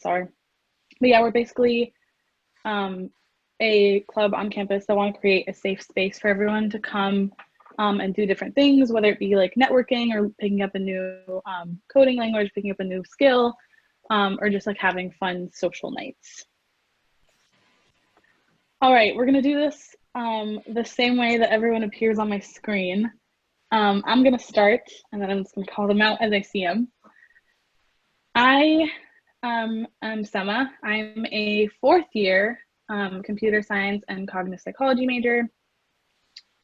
are. But yeah, we're basically a club on campus that want to create a safe space for everyone to come and do different things, whether it be like networking or picking up a new coding language, picking up a new skill, or just like having fun social nights. All right, we're gonna do this the same way that everyone appears on my screen. I'm gonna start, and then I'm just gonna call them out as I see them. I am Sema. I'm a fourth year computer science and cognitive psychology major.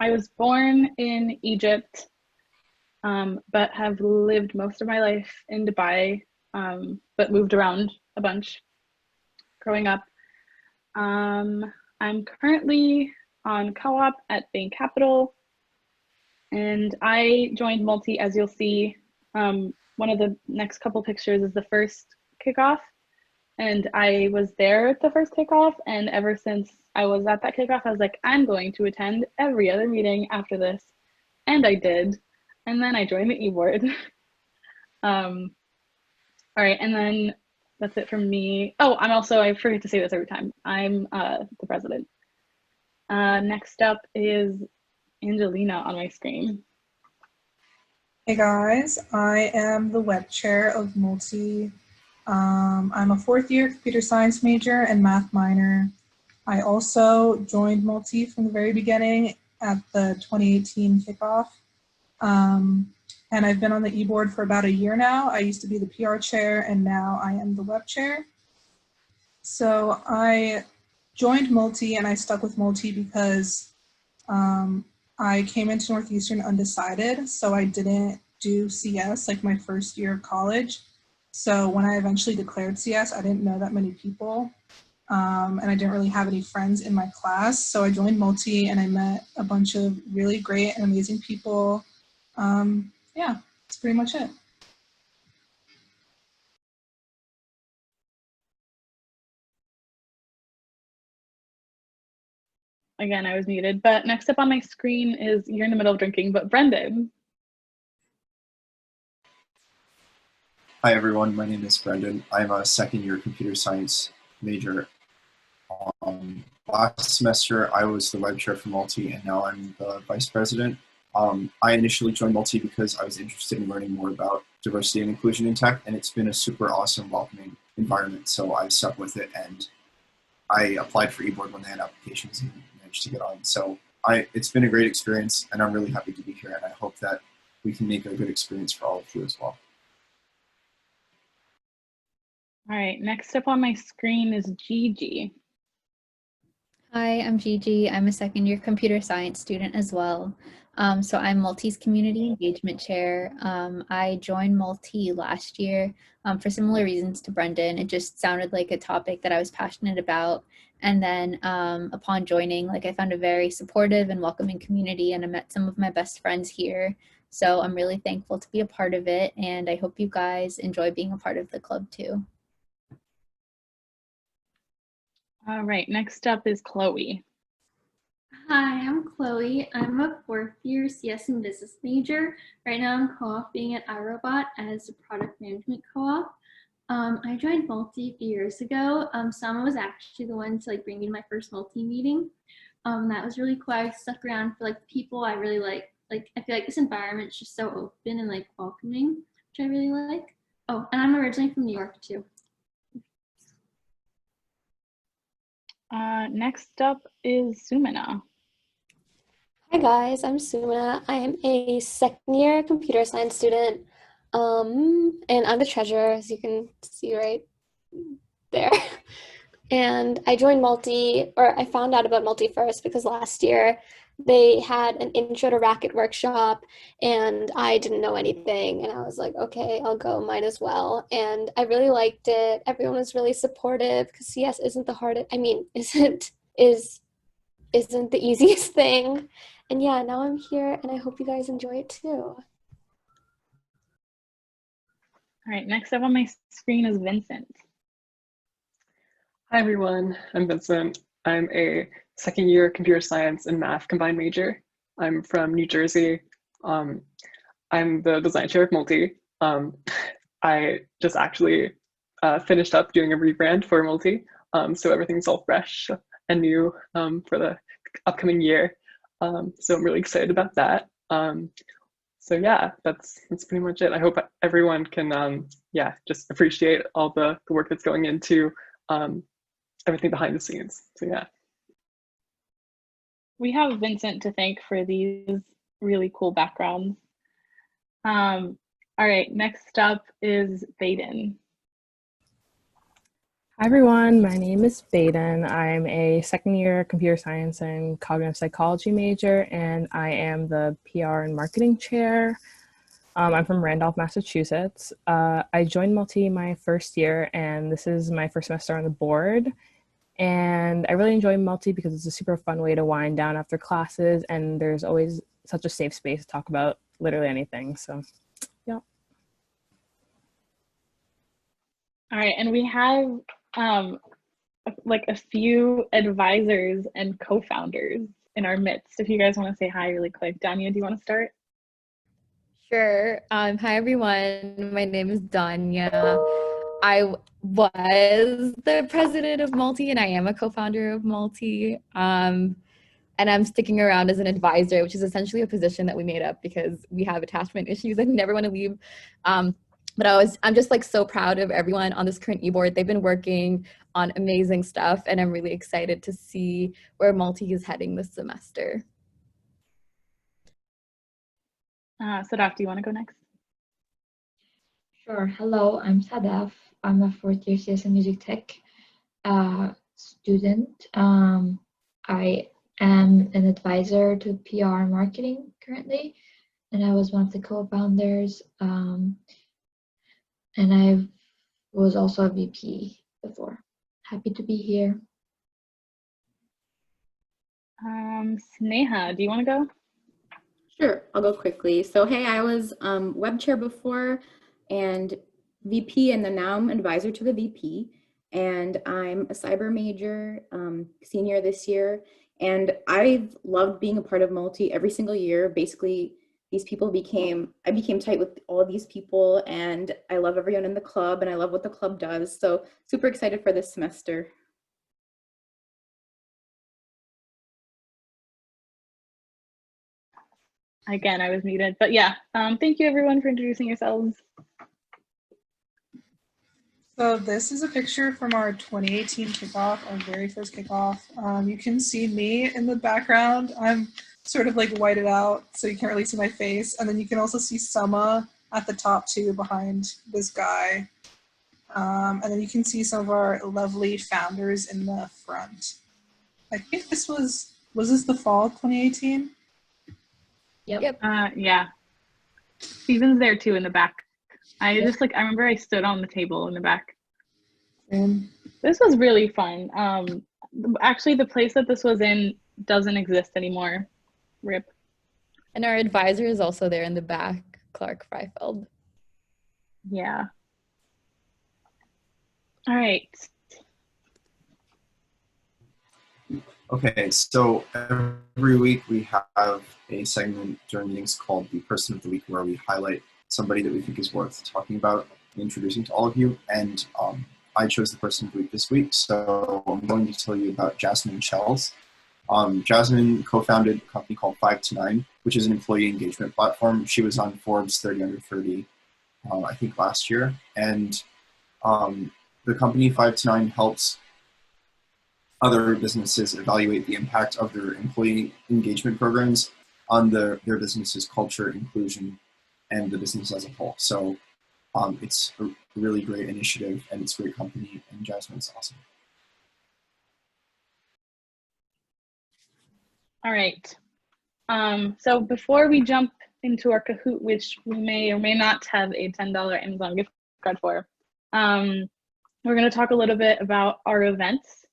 I was born in Egypt, but have lived most of my life in Dubai, but moved around a bunch growing up. I'm currently on co-op at Bain Capital, and I joined Multi, as you'll see. One of the next couple pictures is the first kickoff, and I was there at the first kickoff, and ever since I was at that kickoff, I was like, I'm going to attend every other meeting after this, and I did, and then I joined the e-board. All right, and then that's it from me. Oh, I'm also, I forget to say this every time, I'm the president. Next up is Angelina on my screen. Hey guys, I am the web chair of Multi. I'm a fourth year computer science major and math minor. I also joined Multi from the very beginning at the 2018 kickoff. And I've been on the e-board for about a year now. I used to be the PR chair and now I am the web chair. So I joined Multi and I stuck with Multi because I came into Northeastern undecided, so I didn't do CS like my first year of college. So when I eventually declared CS, I didn't know that many people, and I didn't really have any friends in my class. So I joined Multi and I met a bunch of really great and amazing people. Yeah, that's pretty much it. Again, I was muted, but next up on my screen is, you're in the middle of drinking, but Brendan. Hi everyone, my name is Brendan. I'm a second year computer science major. Last semester I was the web chair for Multi and now I'm the vice president. I initially joined Multi because I was interested in learning more about diversity and inclusion in tech, and it's been a super awesome, welcoming environment, so I've stuck with it, and I applied for eBoard when they had applications and managed to get on. So it's been a great experience and I'm really happy to be here, and I hope that we can make a good experience for all of you as well. All right, next up on my screen is Gigi. Hi, I'm Gigi. I'm a second year computer science student as well. So I'm Multi's community engagement chair. I joined Multi last year for similar reasons to Brendan. It just sounded like a topic that I was passionate about. And then upon joining, I found a very supportive and welcoming community, and I met some of my best friends here. So I'm really thankful to be a part of it, and I hope you guys enjoy being a part of the club too. All right, next up is Chloe. Hi, I'm Chloe. I'm a fourth year CS and business major. Right now I'm co-oping at iRobot as a product management co-op. I joined Multi a few years ago. Sama was actually the one to bring me to my first Multi meeting. That was really cool. I stuck around for the people I really like. I feel like this environment is just so open and welcoming, which I really like. Oh, and I'm originally from New York too. Next up is Sumina. Hi guys, I'm Sumina. I am a second year computer science student, and I'm the treasurer, as you can see right there. And I joined Multi, or I found out about Multi first because last year they had an intro to Racket workshop and I didn't know anything, and I was like, okay, I'll go, might as well. And I really liked it. Everyone was really supportive because CS isn't the hardest, isn't the easiest thing. And yeah, now I'm here and I hope you guys enjoy it too. All right, next up on my screen is Vincent. Hi everyone, I'm Vincent. I'm a second year computer science and math combined major. I'm from New Jersey. I'm the design chair of Multi. I just actually finished up doing a rebrand for Multi. So everything's all fresh and new for the upcoming year. So I'm really excited about that. So yeah, that's pretty much it. I hope everyone can just appreciate all the work that's going into everything behind the scenes. So yeah. We have Vincent to thank for these really cool backgrounds. All right, next up is Baden. Hi everyone, my name is Baden. I'm a second year computer science and cognitive psychology major, and I am the PR and marketing chair. I'm from Randolph, Massachusetts. I joined Multi my first year, and this is my first semester on the board. And I really enjoy Multi because it's a super fun way to wind down after classes, and there's always such a safe space to talk about literally anything. So, yeah. All right, and we have like a few advisors and co-founders in our midst. If you guys want to say hi really quick. Danya, do you want to start? Sure. Hi, everyone. My name is Danya. I was the president of Multi, and I am a co-founder of Multi. And I'm sticking around as an advisor, which is essentially a position that we made up because we have attachment issues and never want to leave. But I'm just like so proud of everyone on this current e-board. They've been working on amazing stuff, and I'm really excited to see where Multi is heading this semester. Sadaf, do you want to go next? Sure. Hello, I'm Sadaf. I'm a fourth year CS and Music Tech student. I am an advisor to PR and marketing currently, and I was one of the co-founders. And I was also a VP before. Happy to be here. Sneha, do you want to go? Sure, I'll go quickly. So hey, I was web chair before and VP, and then now I'm advisor to the VP. And I'm a cyber major, senior this year. And I've loved being a part of Multi every single year. Basically, I became tight with all of these people, and I love everyone in the club, and I love what the club does. So super excited for this semester. Again, I was muted, but yeah, thank you everyone for introducing yourselves. So this is a picture from our 2018 kickoff, our very first kickoff. You can see me in the background. I'm sort of like whited out, so you can't really see my face. And then you can also see Summa at the top too, behind this guy. And then you can see some of our lovely founders in the front. I think this was this the fall 2018? Yep. Yeah. Steven's there too in the back. I remember I stood on the table in the back. And this was really fun. Actually, the place that this was in doesn't exist anymore. RIP. And our advisor is also there in the back, Clark Freifeld. Yeah. All right. Okay, so every week we have a segment during meetings called the Person of the Week, where we highlight somebody that we think is worth talking about and introducing to all of you. And I chose the Person of the Week this week, so I'm going to tell you about Jasmine Chells. Jasmine co-founded a company called 5 to 9, which is an employee engagement platform. She was on Forbes 30 Under 30, I think last year. And the company 5 to 9 helps other businesses evaluate the impact of their employee engagement programs on their business's culture, inclusion, and the business as a whole. So it's a really great initiative, and it's a great company, and Jasmine's awesome. All right. So before we jump into our Kahoot, which we may or may not have a $10 Amazon gift card for, we're going to talk a little bit about our events.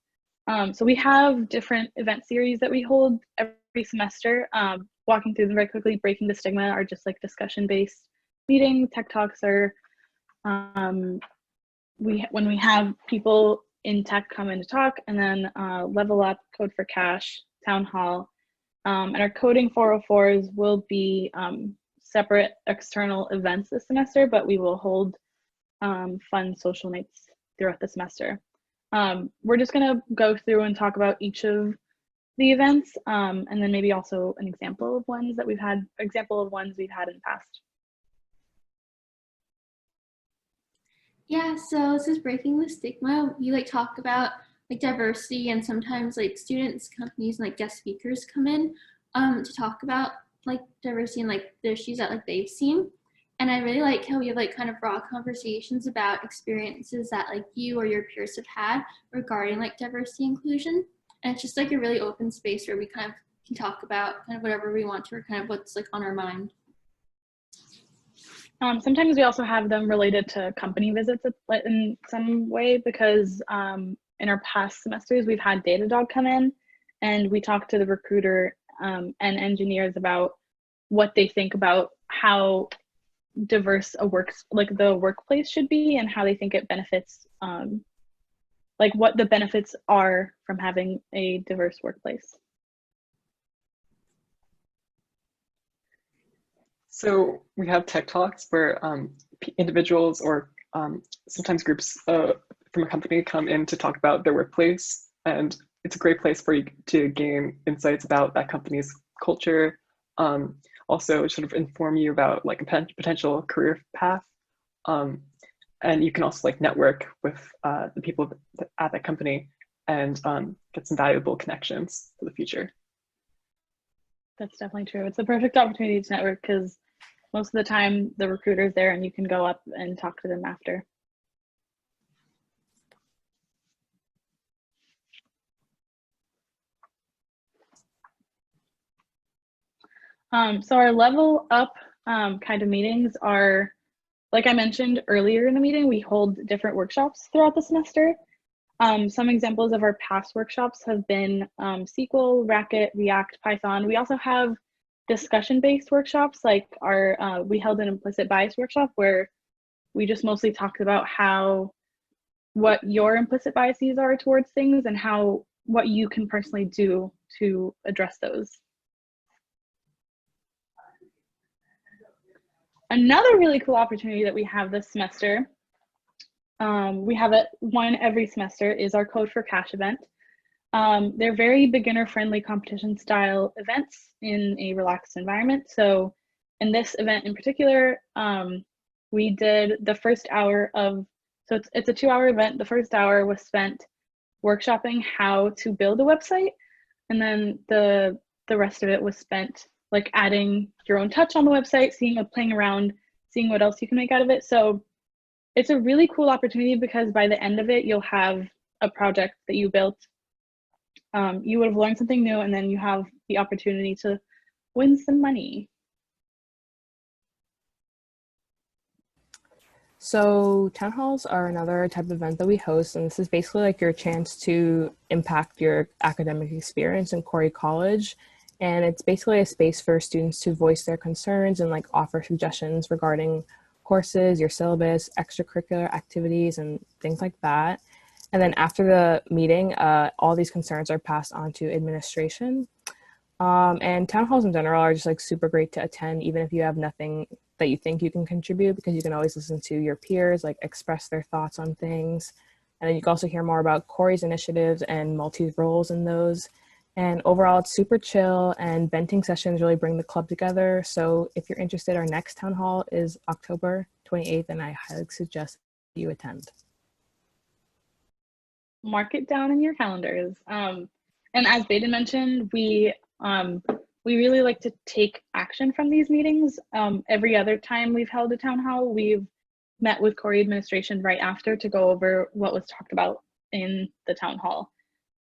So we have different event series that we hold every semester. Walking through them very quickly, Breaking the Stigma are just like discussion-based meetings. Tech Talks are when we have people in tech come in to talk, and then Level Up, Code for Cash, Town Hall. And our Coding 404s will be separate external events this semester, but we will hold fun social nights throughout the semester. We're just going to go through and talk about each of the events, and then maybe also an example of ones we've had in the past. Yeah, so this is breaking the stigma. We like talk about like diversity, and sometimes like students, companies, and like guest speakers come in to talk about like diversity and like the issues that like they've seen. And I really like how we have like kind of raw conversations about experiences that like you or your peers have had regarding like diversity inclusion. And it's just like a really open space where we kind of can talk about kind of whatever we want to, or kind of what's like on our mind. Sometimes we also have them related to company visits in some way, because in our past semesters, we've had Datadog come in and we talked to the recruiter and engineers about what they think about how diverse the workplace should be, and how they think it benefits, like what the benefits are from having a diverse workplace. So we have tech talks where individuals or sometimes groups from a company come in to talk about their workplace, and it's a great place for you to gain insights about that company's culture, also sort of inform you about like a potential career path, and you can also like network with the people at that company and get some valuable connections for the future. That's definitely true. It's a perfect opportunity to network, because most of the time the recruiter's there and you can go up and talk to them after. So our level up kind of meetings are, like I mentioned earlier in the meeting, we hold different workshops throughout the semester. Some examples of our past workshops have been SQL, Racket, React, Python. We also have discussion-based workshops, like we held an implicit bias workshop where we just mostly talked about what your implicit biases are towards things and what you can personally do to address those. Another really cool opportunity that we have this semester, we have one every semester, is our Code for Cash event. They're very beginner-friendly competition style events in a relaxed environment. So in this event in particular, we did the first hour so it's a 2-hour event. The first hour was spent workshopping how to build a website, and then the rest of it was spent like adding your own touch on the website, playing around, seeing what else you can make out of it. So it's a really cool opportunity, because by the end of it, you'll have a project that you built. You would have learned something new, and then you have the opportunity to win some money. So town halls are another type of event that we host, and this is basically like your chance to impact your academic experience in Corey College. And it's basically a space for students to voice their concerns and like offer suggestions regarding courses, your syllabus, extracurricular activities, and things like that. And then after the meeting, all these concerns are passed on to administration. And town halls in general are just like super great to attend, even if you have nothing that you think you can contribute, because you can always listen to your peers, like express their thoughts on things. And then you can also hear more about Corey's initiatives and Multi's roles in those. And overall, it's super chill, and venting sessions really bring the club together. So if you're interested, our next town hall is October 28th, and I highly suggest you attend. Mark it down in your calendars. And as Baden mentioned, we really like to take action from these meetings. Every other time we've held a town hall, we've met with Corey administration right after to go over what was talked about in the town hall.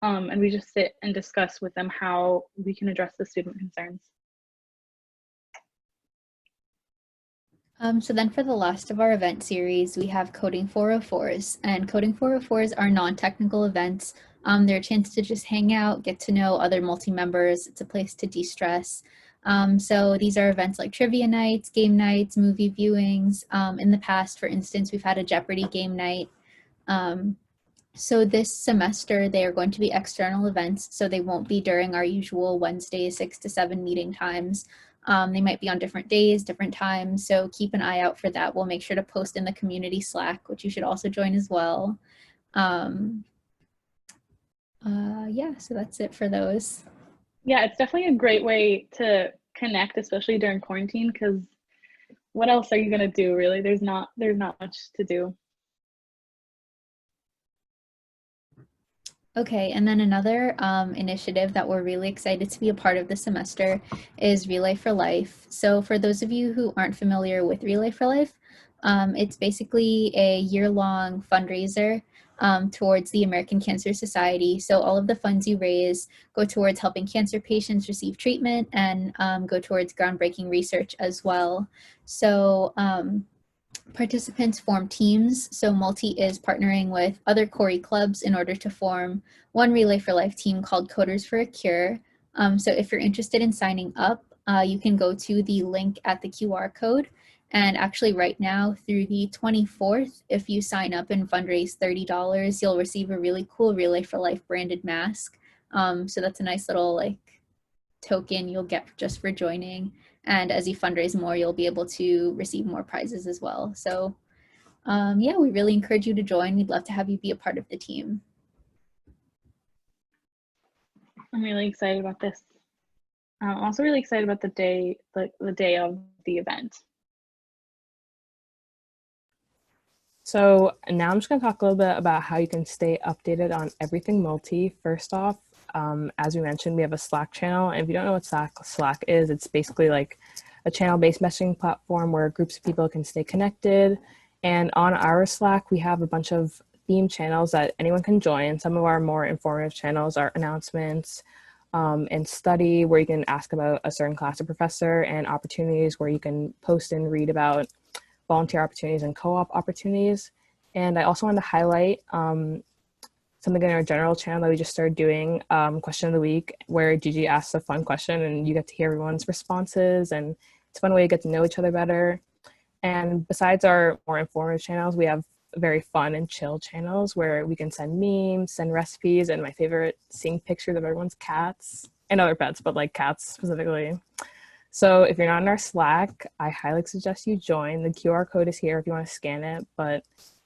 And we just sit and discuss with them how we can address the student concerns. So then for the last of our event series, we have Coding 404s, and Coding 404s are non-technical events. They're a chance to just hang out, get to know other multi-members. It's a place to de-stress. So these are events like trivia nights, game nights, movie viewings. In the past, for instance, we've had a Jeopardy game night. So this semester, they are going to be external events, so they won't be during our usual Wednesday 6 to 7 meeting times. They might be on different days, different times, so keep an eye out for that. We'll make sure to post in the community Slack, which you should also join as well. Yeah, so that's it for those. Yeah, it's definitely a great way to connect, especially during quarantine, because what else are you gonna do, really? There's not much to do. Okay, and then another initiative that we're really excited to be a part of this semester is Relay for Life. So for those of you who aren't familiar with Relay for Life, it's basically a year-long fundraiser towards the American Cancer Society. So all of the funds you raise go towards helping cancer patients receive treatment and go towards groundbreaking research as well. So participants form teams. So Multi is partnering with other Corey clubs in order to form one Relay for Life team called Coders for a Cure. So if you're interested in signing up, you can go to the link at the QR code. And actually right now through the 24th, if you sign up and fundraise $30, you'll receive a really cool Relay for Life branded mask. So that's a nice little like token you'll get just for joining. And as you fundraise more, you'll be able to receive more prizes as well. So yeah, we really encourage you to join. We'd love to have you be a part of the team. I'm really excited about this. I'm also really excited about the day of the event. So now I'm just going to talk a little bit about how you can stay updated on everything Multi. First off, as we mentioned, we have a Slack channel. And if you don't know what Slack is, it's basically like a channel-based messaging platform where groups of people can stay connected. And on our Slack, we have a bunch of theme channels that anyone can join. Some of our more informative channels are announcements and study, where you can ask about a certain class or professor, and opportunities where you can post and read about volunteer opportunities and co-op opportunities. And I also wanted to highlight something in our general channel that we just started doing, question of the week, where Gigi asks a fun question and you get to hear everyone's responses, and it's a fun way to get to know each other better. And besides our more informative channels, we have very fun and chill channels where we can send memes, send recipes, and my favorite, seeing pictures of everyone's cats and other pets, but like cats specifically. So if you're not in our Slack, I highly suggest you join. The QR code is here if you want to scan it, but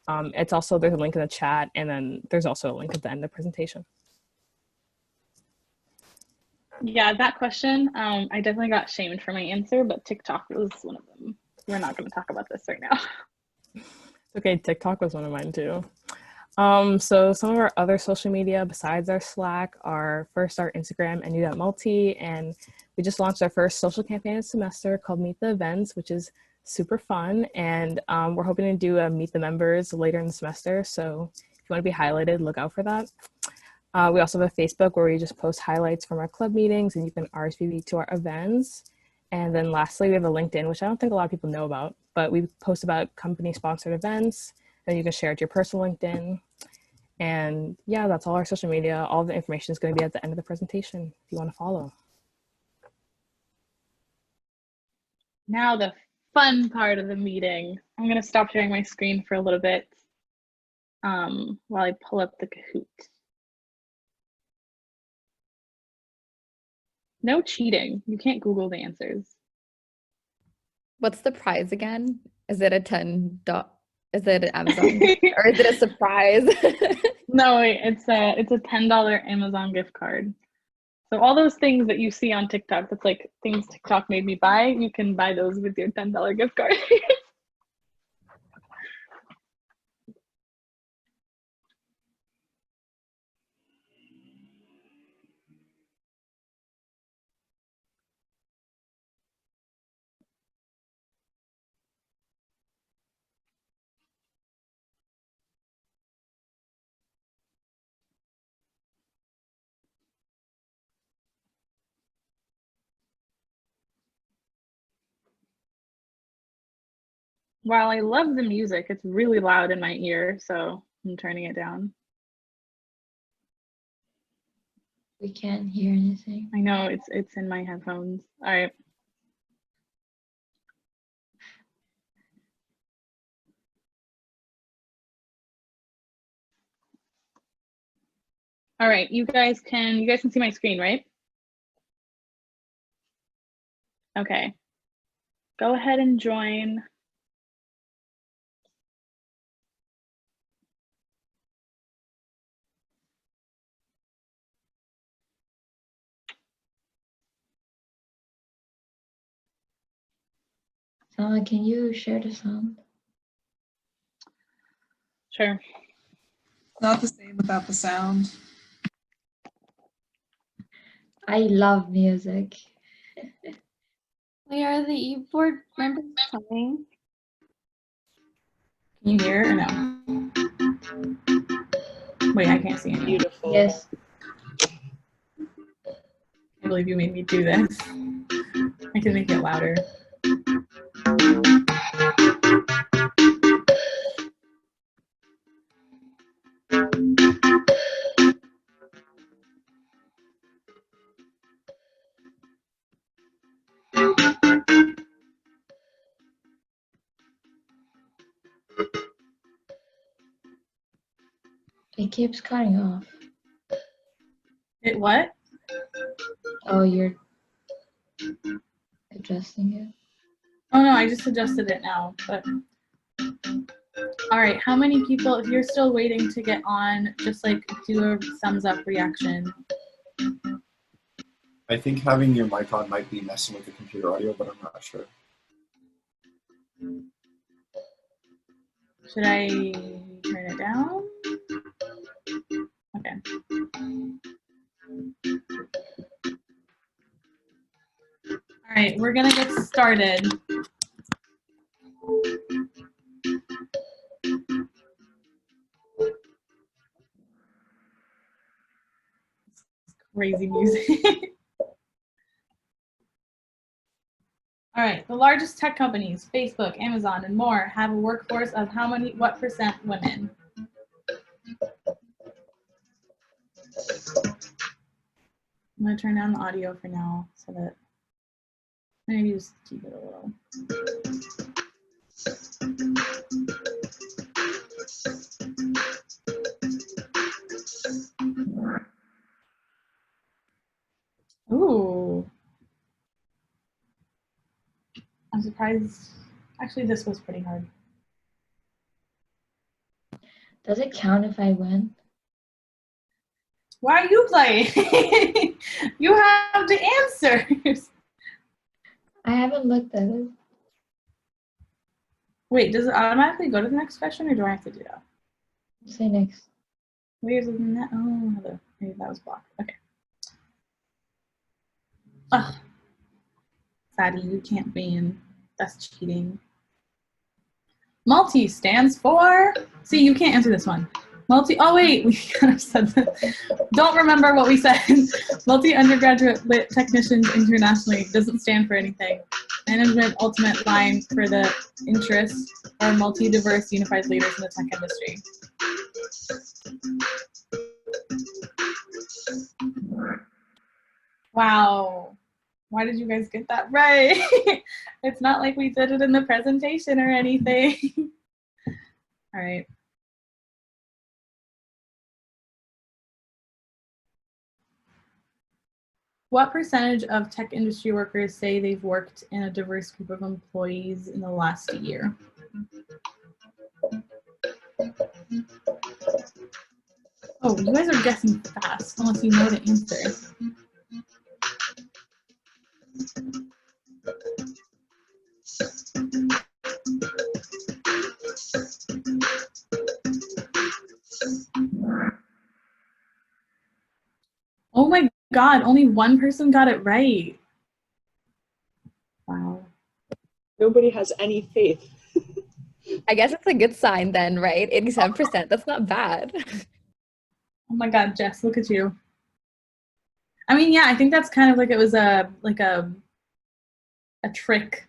it's also, there's a link in the chat, and then there's also a link at the end of the presentation. Yeah, that question, I definitely got shamed for my answer, but TikTok was one of them. We're not going to talk about this right now. Okay, TikTok was one of mine too. So some of our other social media besides our Slack are first our Instagram and u.multi, and we just launched our first social campaign this semester called Meet the Events, which is super fun, and we're hoping to do a Meet the Members later in the semester, so if you want to be highlighted, look out for that. We also have a Facebook where we just post highlights from our club meetings, and you can RSVP to our events. And then lastly, we have a LinkedIn, which I don't think a lot of people know about, but we post about company-sponsored events, and you can share it to your personal LinkedIn. And yeah, that's all our social media. All the information is going to be at the end of the presentation if you want to follow. Now the fun part of the meeting. I'm going to stop sharing my screen for a little bit while I pull up the Kahoot. No cheating. You can't Google the answers. What's the prize again? Is it a is it an Amazon or is it a surprise? No, wait, it's a $10 Amazon gift card. So all those things that you see on TikTok, that's like things TikTok made me buy, you can buy those with your $10 gift card. While I love the music, it's really loud in my ear, so I'm turning it down. We can't hear anything. I know it's in my headphones. All right. All right, you guys can see my screen, right? Okay. Go ahead and join. Can you share the sound? Sure. Not the same without the sound. I love music. Wait, are the e-board members coming? Can you hear or no? Wait, I can't see any. Beautiful. Yes. I can't believe you made me do this. I can make it louder. It keeps cutting off. It what? Oh, you're adjusting it? Oh no, I just adjusted it now, but. All right, how many people, if you're still waiting to get on, just like do a thumbs up reaction. I think having your mic on might be messing with the computer audio, but I'm not sure. Should I turn it down? Okay. All right, we're gonna get started. Crazy music. All right, the largest tech companies, Facebook, Amazon, and more, have a workforce of what percent women? I'm gonna turn down the audio for now so that maybe just keep it a little. Ooh. I'm surprised. Actually, this was pretty hard. Does it count if I win? Why are you playing? You have the answers. I haven't looked at it. Wait, does it automatically go to the next question, or do I have to do that? Say next. Where's the net? Oh, maybe that was blocked. Okay. Ugh. Fatty, you can't ban. That's cheating. Multi stands for. See, you can't answer this one. Multi. Oh wait, we kind of said that. Don't remember what we said. Multi undergraduate lit technicians internationally doesn't stand for anything. Management ultimate line for the interests are multi-diverse unified leaders in the tech industry. Wow. Why did you guys get that right? It's not like we did it in the presentation or anything. All right. What percentage of tech industry workers say they've worked in a diverse group of employees in the last year? Oh, you guys are guessing fast, unless you know the answer. Oh my God, only one person got it right. Wow. Nobody has any faith. I guess it's a good sign then, right? 87%. That's not bad. Oh my God, Jess, look at you. I mean, yeah, I think that's kind of like it was a trick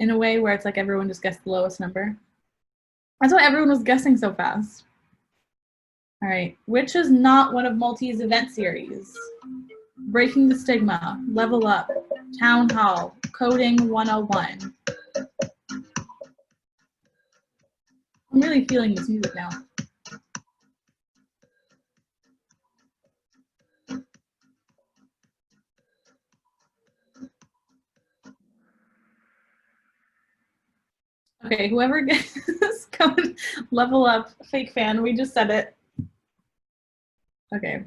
in a way where it's like everyone just guessed the lowest number. That's why everyone was guessing so fast. All right, which is not one of Multi's event series? Breaking the Stigma, Level Up, Town Hall, Coding 101. I'm really feeling this music now. Okay, whoever gets this code, Level Up, fake fan, we just said it. Okay.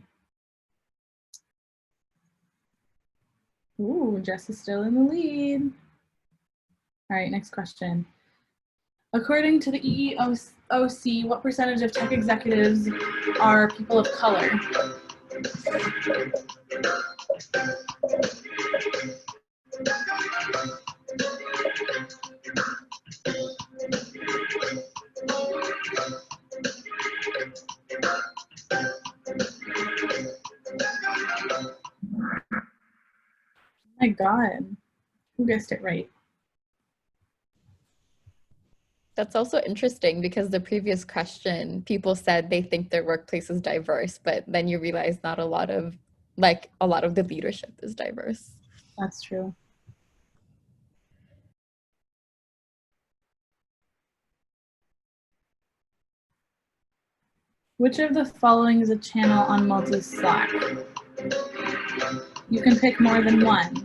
Ooh, Jess is still in the lead. All right, next question. According to the EEOC, what percentage of tech executives are people of color? Oh my God, who guessed it right? That's also interesting because the previous question, people said they think their workplace is diverse, but then you realize not a lot of the leadership is diverse. That's true. Which of the following is a channel on Multi Slack? You can pick more than one.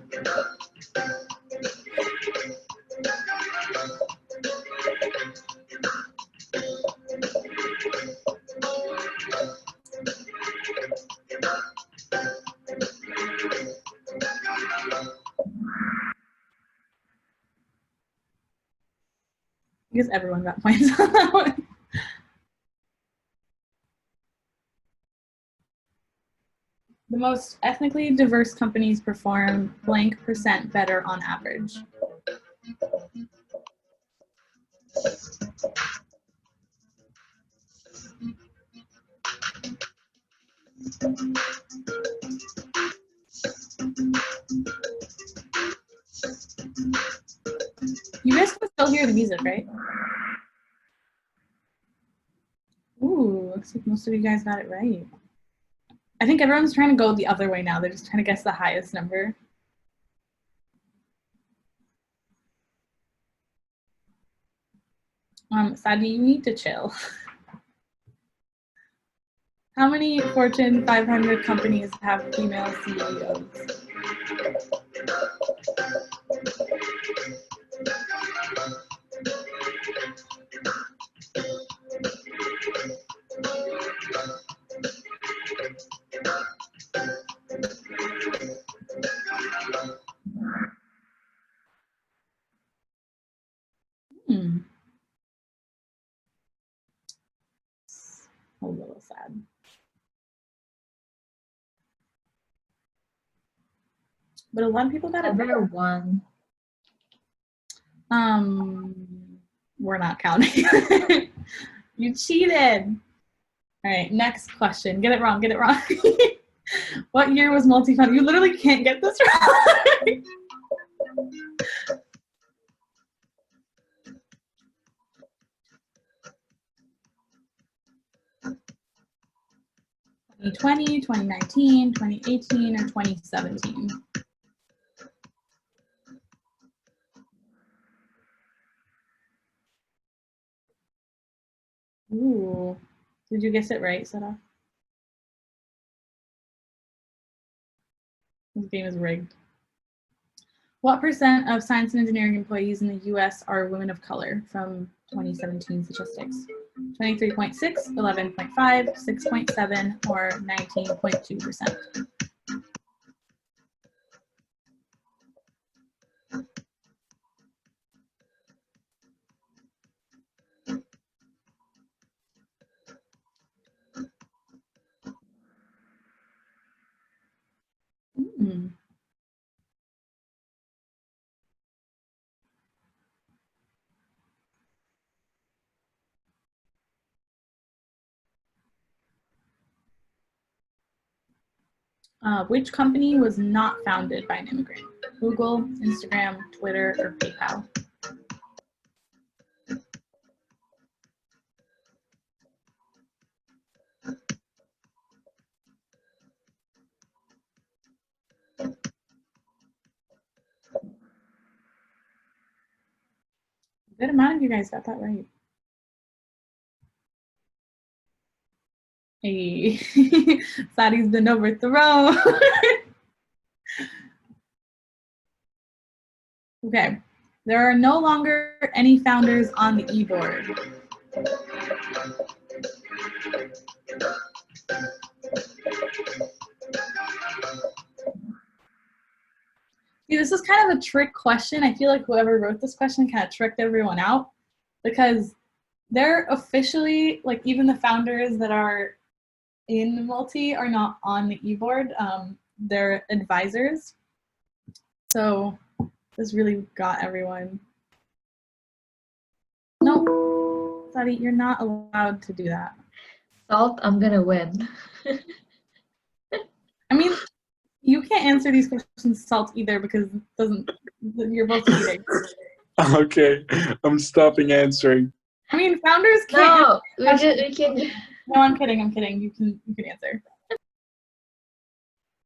I guess everyone got points on that one. The most ethnically diverse companies perform blank % better on average. You guys can still hear the music, right? Ooh, looks like most of you guys got it right. I think everyone's trying to go the other way now. They're just trying to guess the highest number. Sadie, you need to chill. How many Fortune 500 companies have female CEOs? A little sad. But a lot of people got it Better one. We're not counting. You cheated. All right, next question. Get it wrong, get it wrong. What year was multi-fund? You literally can't get this right. 2020, 2019, 2018, or 2017? Ooh, did you guess it right, Sada? This game is rigged. What % of science and engineering employees in the US are women of color from 2017 statistics? 23.6, 11.5, 6.7, or 19.2%? Which company was not founded by an immigrant? Google, Instagram, Twitter, or PayPal? A good amount of you guys got that right. Hey, Sadi's been overthrown. Okay, there are no longer any founders on the e-board. See, this is kind of a trick question. I feel like whoever wrote this question kind of tricked everyone out because they're officially, like, even the founders that are in Multi are not on the e-board. They're advisors. So this really got everyone. No, Sadi, you're not allowed to do that. Salt, I'm gonna win. I mean, you can't answer these questions, Salt, either because it doesn't. You're both cheating. Okay, I'm stopping answering. I mean, founders can't. No, we can. No, I'm kidding. I'm kidding. You can answer.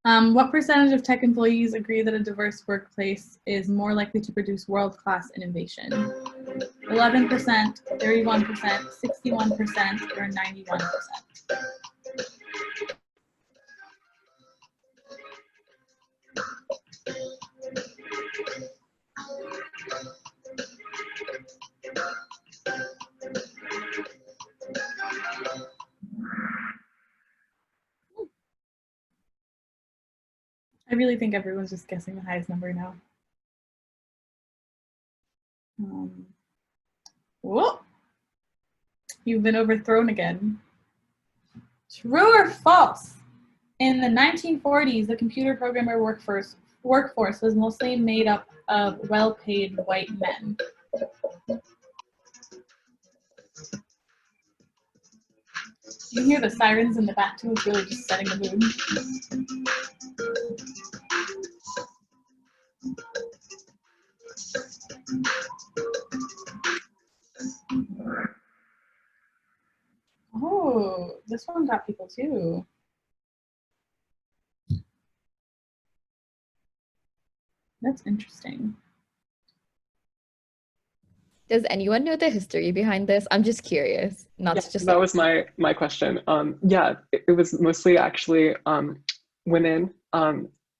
What percentage of tech employees agree that a diverse workplace is more likely to produce world-class innovation? 11%, 31%, 61%, or 91%? I really think everyone's just guessing the highest number now. Whoa! You've been overthrown again. True or false? In the 1940s, the computer programmer workforce was mostly made up of well-paid white men. You can hear the sirens in the back too. It's really just setting the mood. Oh, this one got people too. That's interesting. Does anyone know the history behind this? I'm just curious. That was my question. Yeah, it was mostly actually women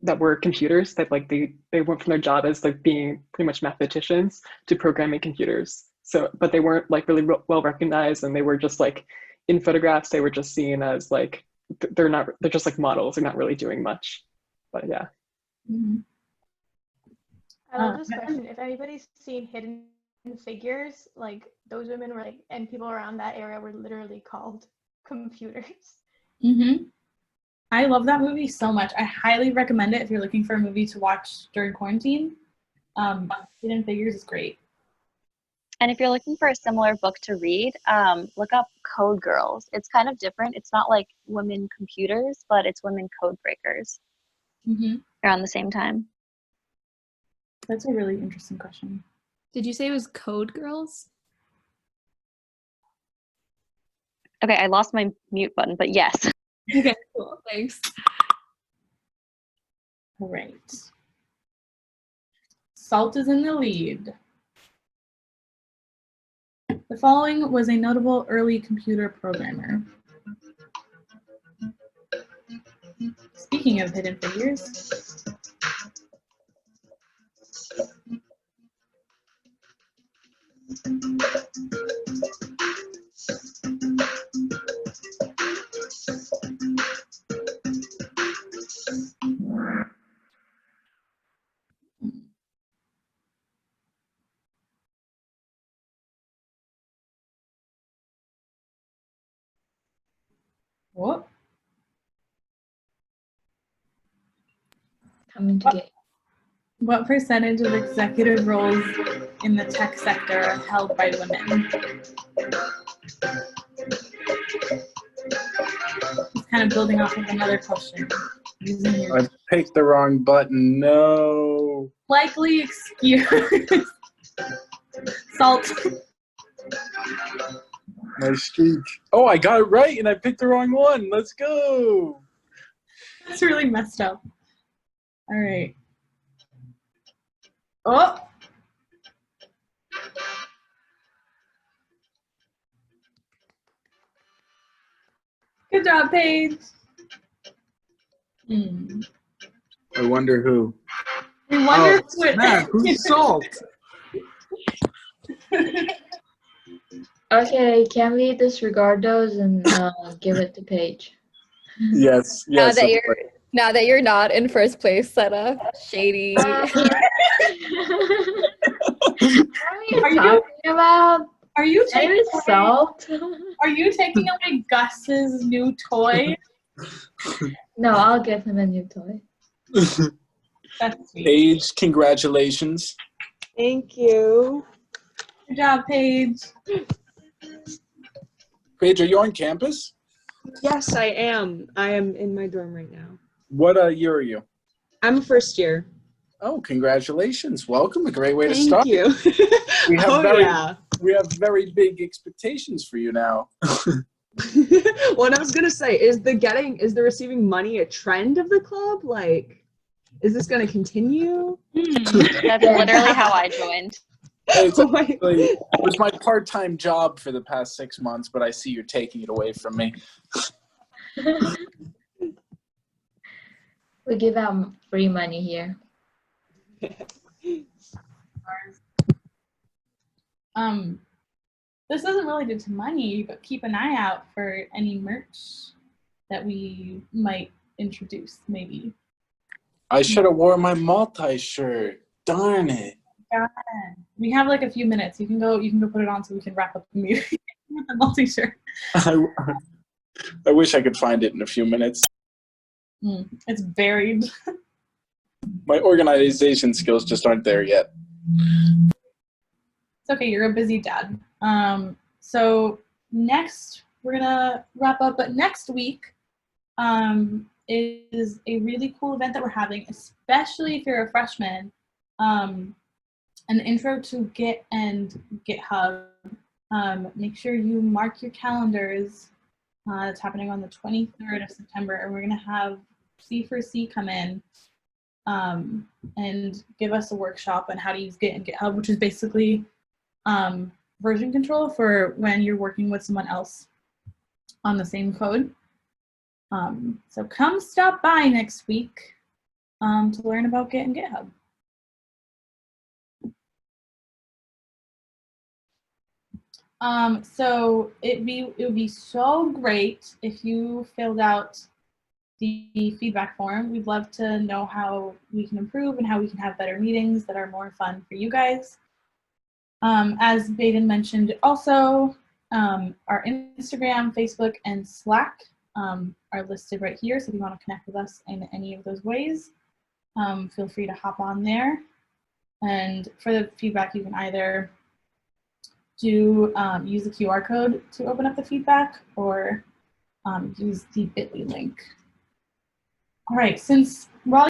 that were computers that like they went from their job as like being pretty much mathematicians to programming computers. So, but they weren't like really well recognized, and they were just like in photographs. They were just seen as like they're just like models. They're not really doing much. But yeah. Mm-hmm. I love this question. If anybody's seen Hidden Figures, like those women were like, and people around that area were literally called computers. Mm-hmm. I love that movie so much. I highly recommend it if you're looking for a movie to watch during quarantine. Hidden Figures is great. And if you're looking for a similar book to read, look up Code Girls. It's kind of different. It's not like women computers, but it's women code breakers. Mm-hmm. Around the same time. That's a really interesting question. Did you say it was Code Girls? Okay, I lost my mute button, but yes. Okay, cool. Thanks. All right. Salt is in the lead. The following was a notable early computer programmer. Speaking of Hidden Figures. What? Coming to get. What percentage of executive roles in the tech sector are held by women? It's kind of building off of another question. I picked the wrong button. No. Likely excuse. Salt. My streak. Oh, I got it right, and I picked the wrong one. Let's go. That's really messed up. All right. Oh. Good job, Paige. I wonder who. I wonder who's Salt? Okay, can we disregard those and give it to Paige? Yes. Now that Now that you're not in first place, Seta, shady. What are you talking about? Are you That taking is salt? Are you taking away Gus's new toy? No, I'll give him a new toy. That's sweet. Paige, congratulations. Thank you. Good job, Paige. Paige, are you on campus? Yes, I am. I am in my dorm right now. What year are you? I'm a first year. Oh, congratulations. Welcome. A great way to Thank start. you. We have Yeah. we have very big expectations for you now. What I was gonna say is the receiving money a trend of the club? Like, is this gonna continue? That's literally how I joined. It's actually, it was my part-time job for the past 6 months, but I see you're taking it away from me. We give out free money here. This isn't related to money, but keep an eye out for any merch that we might introduce, maybe. I should have worn my multi-shirt. Darn it. God. We have like a few minutes. You can go put it on so we can wrap up the meeting with the multi-shirt. I wish I could find it in a few minutes. It's buried. My organization skills just aren't there yet. It's okay, you're a busy dad. So next, we're gonna wrap up, but next week is a really cool event that we're having, especially if you're a freshman. An intro to Git and GitHub. Make sure you mark your calendars. It's happening on the 23rd of September, and we're gonna have C4C come in and give us a workshop on how to use Git and GitHub, which is basically version control for when you're working with someone else on the same code. So come stop by next week to learn about Git and GitHub. So it would be so great if you filled out the feedback form. We'd love to know how we can improve and how we can have better meetings that are more fun for you guys. As Baden mentioned, also our Instagram, Facebook, and Slack are listed right here. So if you want to connect with us in any of those ways, feel free to hop on there. And for the feedback, you can either use the QR code to open up the feedback or use the bit.ly link. All right, since